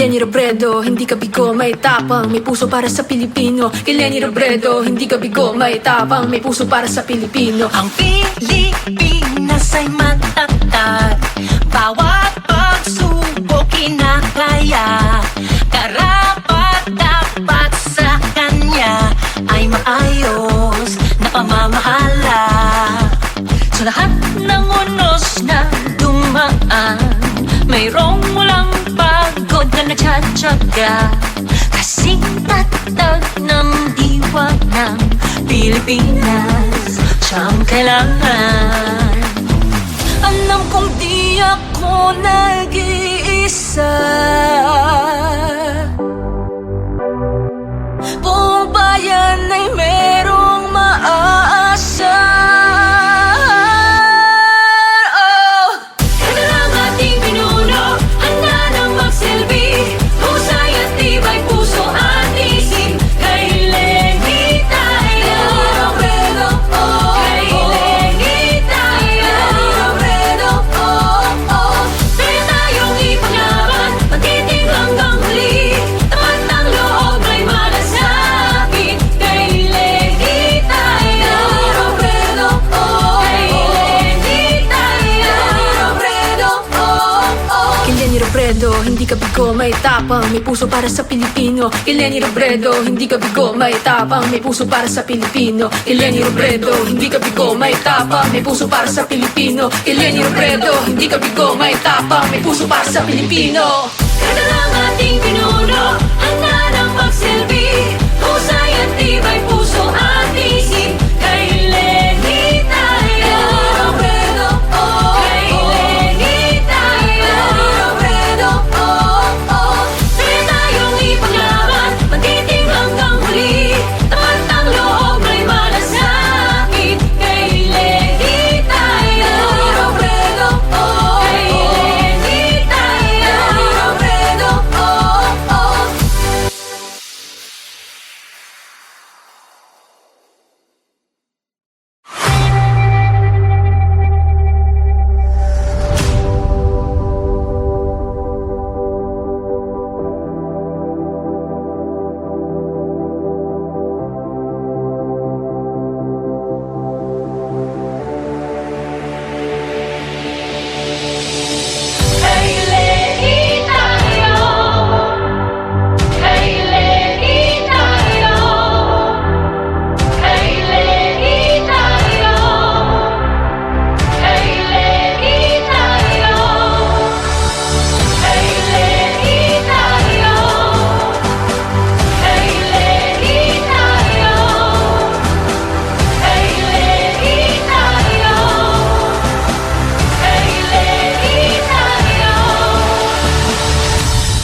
Lenny Robredo, hindi ka bigo, may tapang, may puso para sa Pilipino. Kay Lenny Robredo, hindi ka bigo, may tapang, may puso para sa Pilipino. Ang Pilipinas ay matatag, bawat pagsubok kinakaya. Karapat dapat sa kanya ay maayos na pamamahala. Sa lahat ng unos na dumaan, mayroong walang pagod na nagtsatsaga. Kasing tatag ng diwa ng Pilipinas, siyang kailangan. Alam kong di ako nag-iisa, buong bayan ay merong maaasa. Hindi ka bigo, may tapang, may puso para sa Pilipino. Kay Lenny Robredo, hindi ka bigo, may tapang, may puso para sa Pilipino. Kay Lenny Robredo, hindi ka bigo, may tapang, may puso para sa Pilipino. Kay Lenny Robredo, hindi ka bigo, may tapang, may puso para sa Pilipino. Kada lang ating pinuno, handa ng magsilbi, husay at tibay puso at isip. Kay Lenny tayo, Robredo, oh. Kay Lenny tayo, Robredo, oh, oh. Kaya tayong ipaglaban, magtiting hanggang huli. Tapat ang loob may malasakit. Kay Lenny tayo, Robredo, oh. Kay Lenny tayo, Robredo, oh, oh. Kay Lenny tayo, kay Lenny tayo, kay Lenny tayo, kay Lenny tayo, kay Lenny tayo, kay Lenny tayo, kay Lenny tayo, kay Lenny tayo.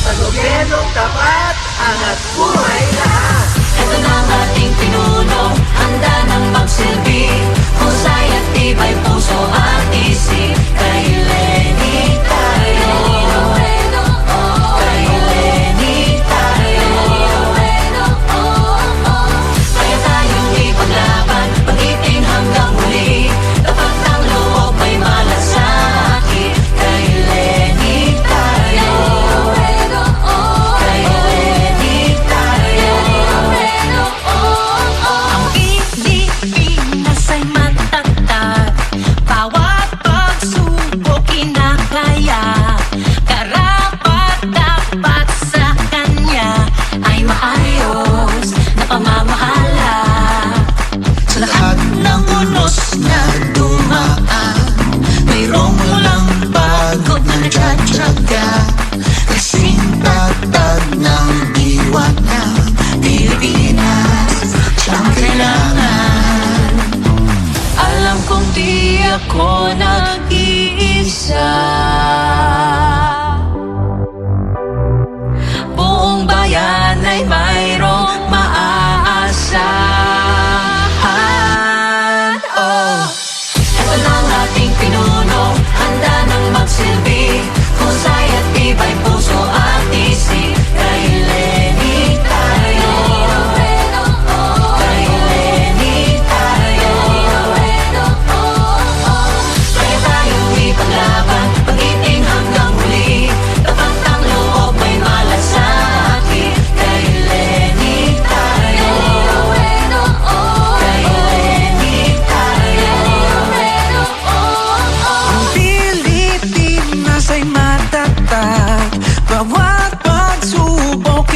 Sa gobyernong tapat, angat buhay lahat. Ito na ang ating pinuno, handa ng magsilbi, husay at tibay puso at isip. Kay Lenny tayo, kay Lenny tayo, kaya tayong ipaglaban, pag-iting hanggang huli. Tapat ng loob may malasakit. Kay Lenny tayo, kay Lenny tayo. Ang Pilipinas ay matatag, bawat pagsubok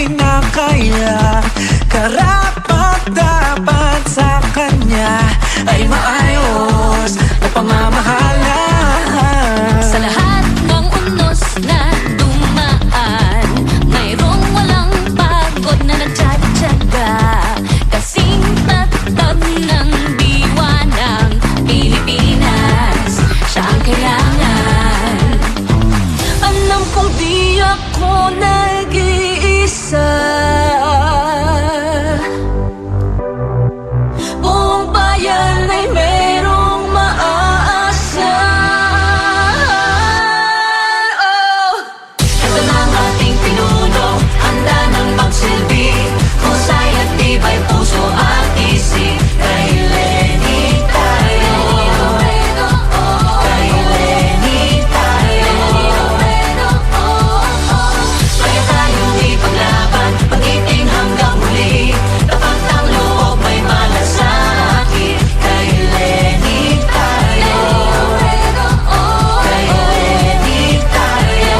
kinakaya. Karapat-dapat sa kanya ay maayos na pamamahala. Sa lahat ng unos na dumaan, mayroong walang pagod na nagtsatsaga. Kasing tatab ng diwa ng Pilipinas, siya ang kailangan. Alam kong di ako nag-iisa, buong bayan ay merong maaasa. Oh! Ito na ang ating pinuno, handa nang magsilbi, husay at tibay puso at isip. Kay Lenny tayo, kay Lenny tayo. Kaya tayong ipaglaban, mag-iting hanggang huli. Kapag ang loob may malasakit, kay Lenny tayo, kay Lenny tayo.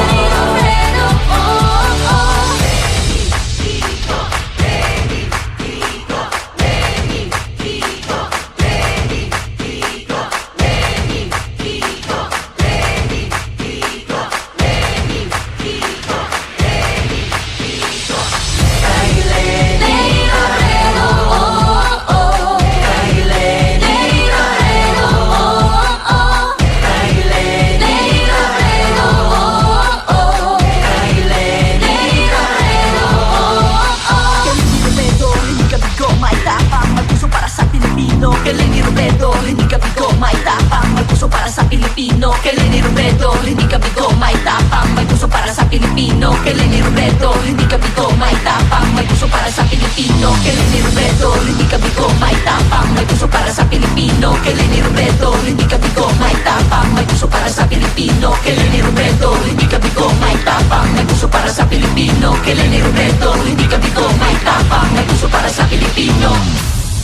Lenny Robredo, hindi ka bigo, may tapang, may puso para sa Pilipino. Kay Lenny Robredo, hindi ka bigo, may tapang, may puso para sa Pilipino. Kay Lenny Robredo, hindi ka bigo, may tapang, may puso para sa Pilipino. Kay Lenny Robredo, hindi ka bigo, may tapang, may puso para sa Pilipino. Kay Lenny Robredo, hindi ka bigo, may tapang, may puso para sa Pilipino. Kay Lenny Robredo, hindi ka bigo, may tapang, may puso para sa Pilipino. Kay Lenny Robredo, hindi ka bigo, may tapang, may puso para sa Pilipino.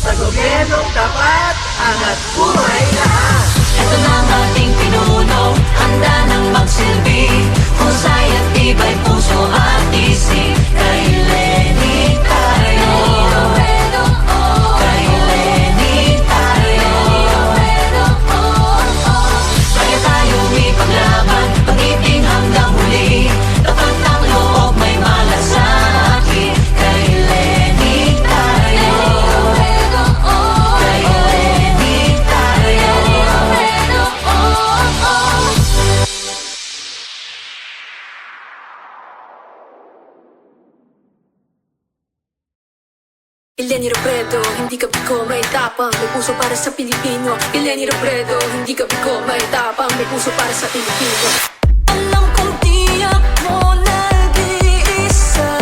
Sa gobyernong tapat, angat buhay lahat. Ito na ang ating pinuno, handa nang magsilbi, husay at tibay puso at isip. Kay Lenny tayo, kay Lenny tayo. Kaya tayong ipaglaban, pag-ibig hanggang huli. Kapag ang loob may malasakit, kay Lenny tayo, kay Lenny tayo. Lenny Robredo, hindi ka bigo, may tapang, may puso para sa Pilipino. Lenny Robredo, hindi ka bigo, may tapang, may puso para sa Pilipino. Alam kong di ako nag-iisa,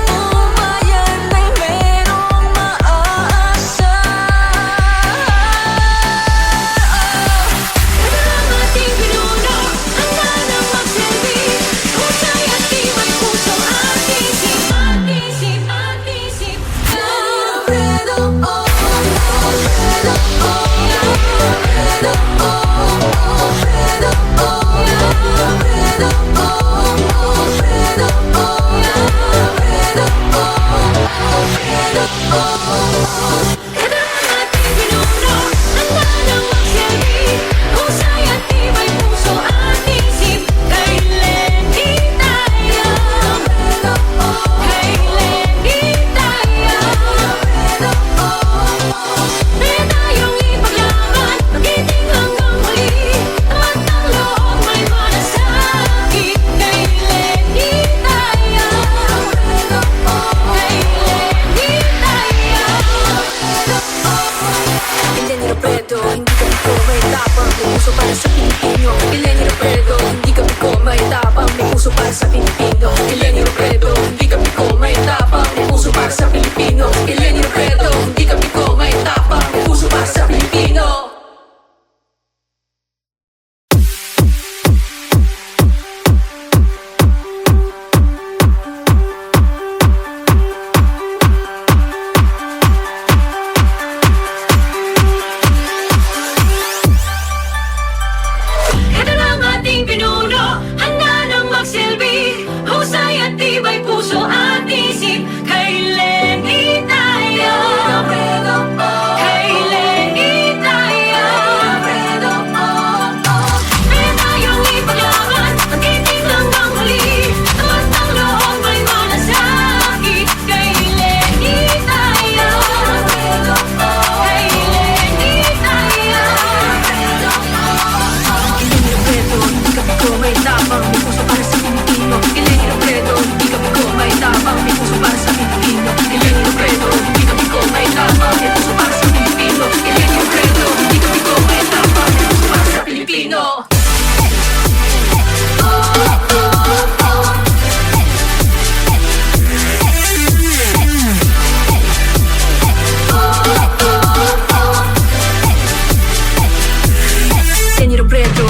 buong bayan ay merong maaasa. Ito na ang ating pinuno, handa nang magsilbi, husay at tibay puso at isip. Lenny Robredo, oh, Robredo, oh. tapang, may puso para sa Pilipino. Kay Lenny Robredo, hindi ka bigo, may tapang, may puso para sa Pilipino. Kay Lenny Robredo, hindi ka bigo, may tapang, may puso para sa Pilipino. Kay Lenny Robredo, hindi ka bigo, may tapang, may puso para sa Pilipino. Lenny Robredo.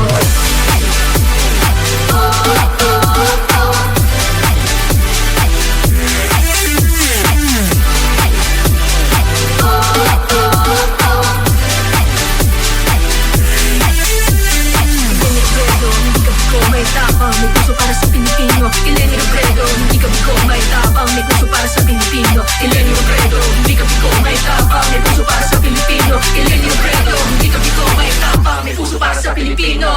May tapang, may puso para sa Pilipino. Kay Lenny Robredo, hindi ka bigo, may tapang, may puso para sa Pilipino. Kay Lenny Robredo, hindi ka bigo, may tapang, may puso para sa Pilipino. Kay Lenny Robredo, hindi ka bigo, may tapang, may puso para sa Pilipino.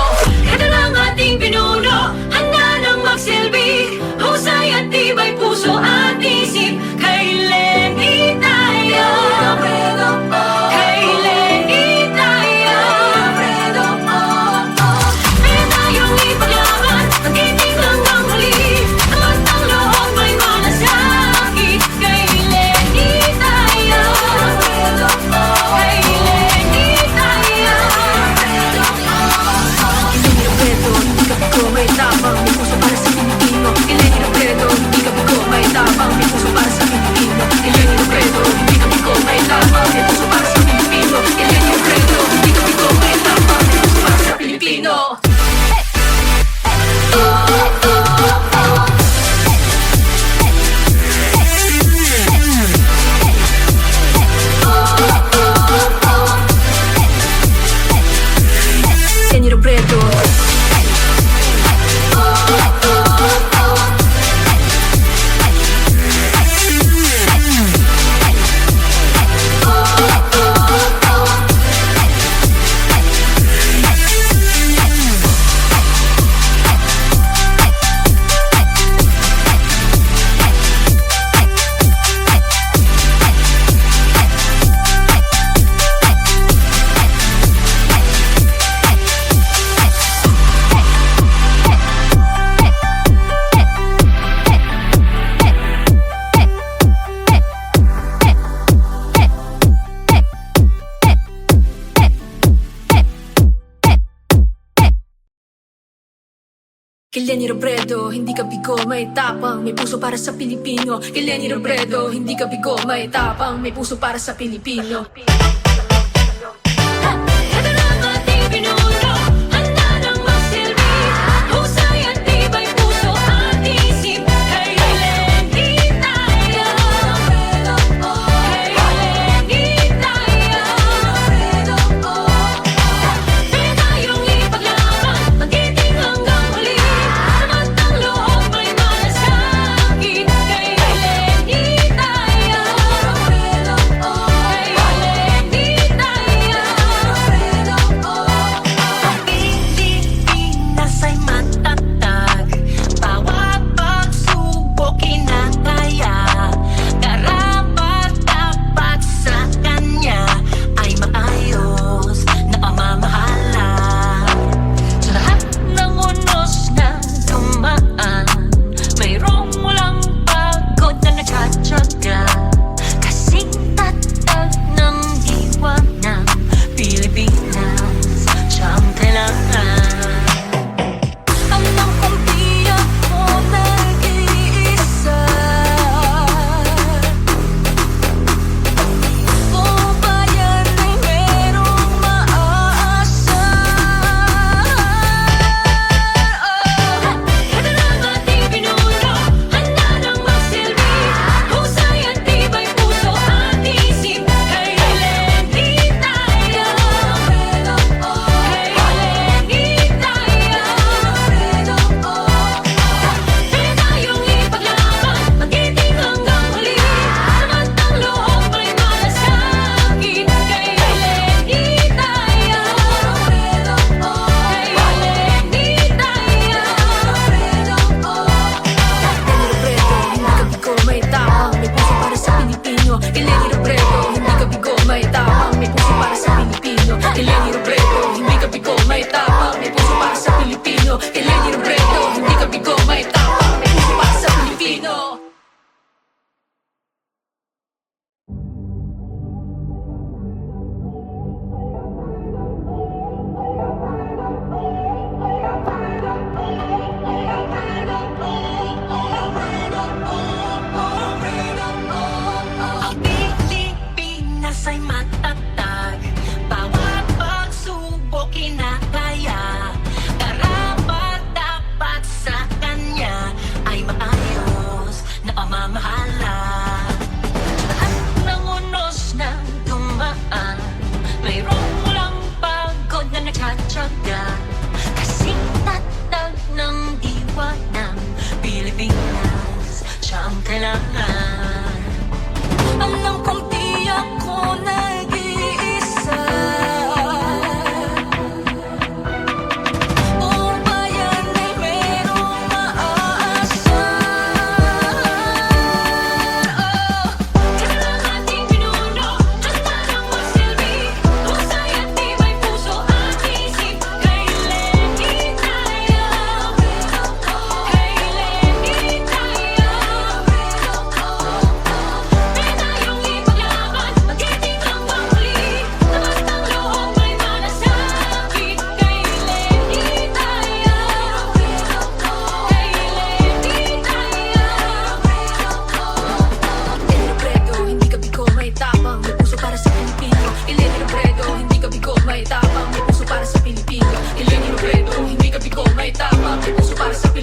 Ito na ang ating pinuno, handa nang magsilbi. Husay at tibay puso at isip. Kay Lenny tayo. Kay Lenny tayo. Kaya tayong ipaglaban, magiting hanggang huli. At ang loob may malasakit. Kay Lenny tayo. Kay Lenny tayo. Lenny Robredo, hindi ka bigo, may tapang, may puso para sa Pilipino. Kay Lenny Robredo, hindi ka bigo, may tapang, may puso para sa Pilipino. Kay Lenny Robredo, hindi ka bigo, may tapang, may puso para sa Pilipino. Kay Lenny Robredo, hindi ka bigo, may tapang, may puso para sa Pilipino. Lenny Robredo. Kay Lenny Robredo, hindi ka bigo, may tapang, may puso para sa Pilipino. Kay Lenny Robredo, hindi ka bigo, may tapang, may puso para sa Pilipino. Ito na ang ating pinuno, handa nang magsilbi. Husay at tibay puso at isip. Kay Lenny tayo. Kay Lenny tayo. Kaya tayong ipaglaban, magiting hanggang huli. At ang loob may malasakit. Kay Lenny tayo. Kay Lenny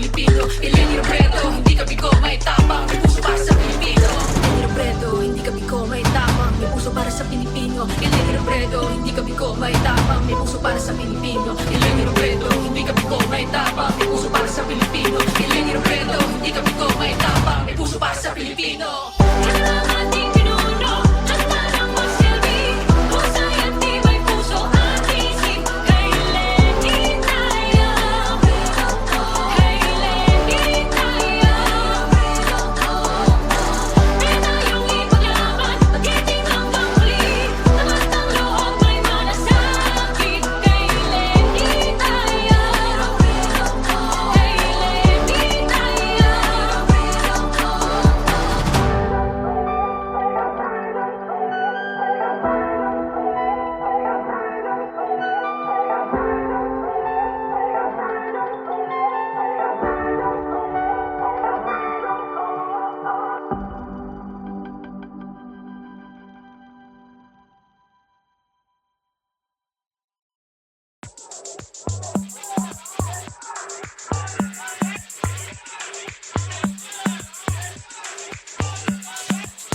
Pilipino. Eleni Robredo, hindi ka bigo, may tapang, may puso para sa Pilipino. Eleni Robredo, hindi ka bigo, may tapang, may puso para sa Pilipino. Eleni Robredo, hindi ka bigo, may tapang, may puso para sa Pilipino. Eleni Robredo, hindi ka bigo, may tapang, may puso para sa Pilipino. Eleni Robredo, hindi ka bigo, may tapang, may puso para sa Pilipino. Yan ang ating pinuno, handa nang magsilbi. Husay at tibay puso at isip. Kay Lenny tayo, kay Lenny tayo. May tayong ipaglaban, magiting hanggang huli. Tapat ang loob may malasakit. Kay Lenny tayo, kay Lenny tayo.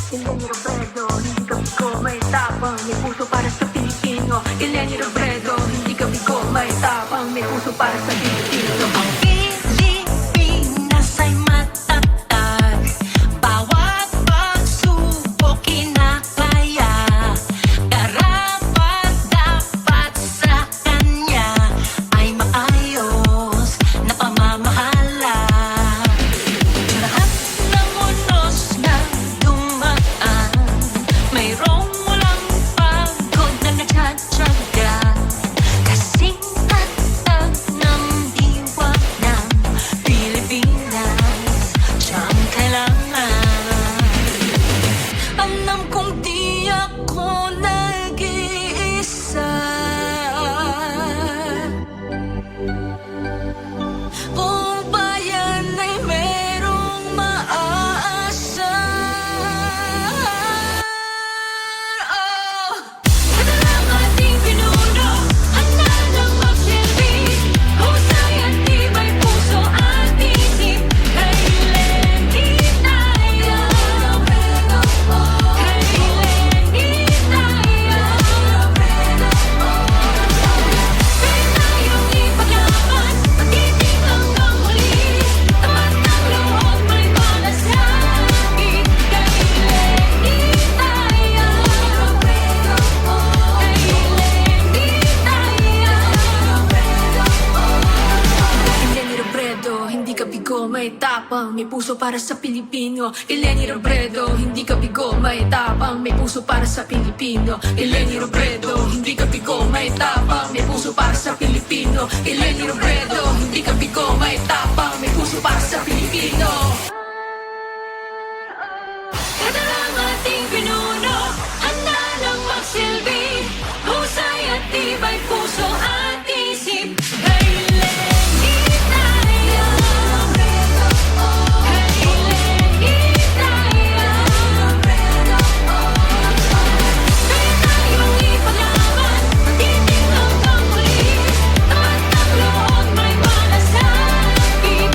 Eleni Robredo, hindi ka bigo, may tapang, may puso para sa Pilipino. Eleni Robredo, hindi ka bigo, may tapang, may puso para sa Pilipino. Ang Pilipinas ay matatag, bawat pagsubok kinakaya. Karapat-dapat sa kanya ay maayos na pamamahala. Sa lahat ng unos na dumaan, mayroong walang pagod na nagtsatsaga. Kasing tatag ng diwa ng Pilipinas, siyang kailangan. Alam kong di ako nag-iisa. Buong bayan ay merong maaasa. Ito lang ating pinuno, handa nang magsilbi. Husay at tibay puso at isip. Kay Lenny tayo, kay Lenny tayo. May tayong ipaglaban, magiting hanggang huli. Tapat ang loob may malasakit. Kay Lenny tayo, kay Lenny tayo. Eleni Robredo, hindi ka bigo, may tapang, may puso para sa Pilipino. Eleni Robredo, hindi ka bigo, may tapang, may puso para sa Pilipino. Eleni Robredo, hindi ka bigo, may tapang, may puso para sa Pilipino. Eleni Robredo, hindi ka bigo, may tapang, may puso para sa Pilipino. Ito lang ating pinuno, handa nang magsilbi. Husay at tibay puso at isip. Kay Lenny tayo, kay Lenny tayo. May tayong ipaglaban, magiting hanggang huli. Tapat ang loob may malasakit.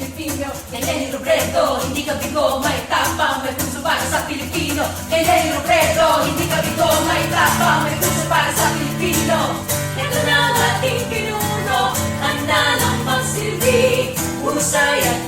Pilipino. Kay Leni Robredo, hindi ka bigo, may tapang, may puso para sa Pilipino. Kay Leni Robredo, hindi ka bigo, may tapang, may puso para sa Pilipino. Ito na ang ating pinuno, handa ng magsilbi, husay at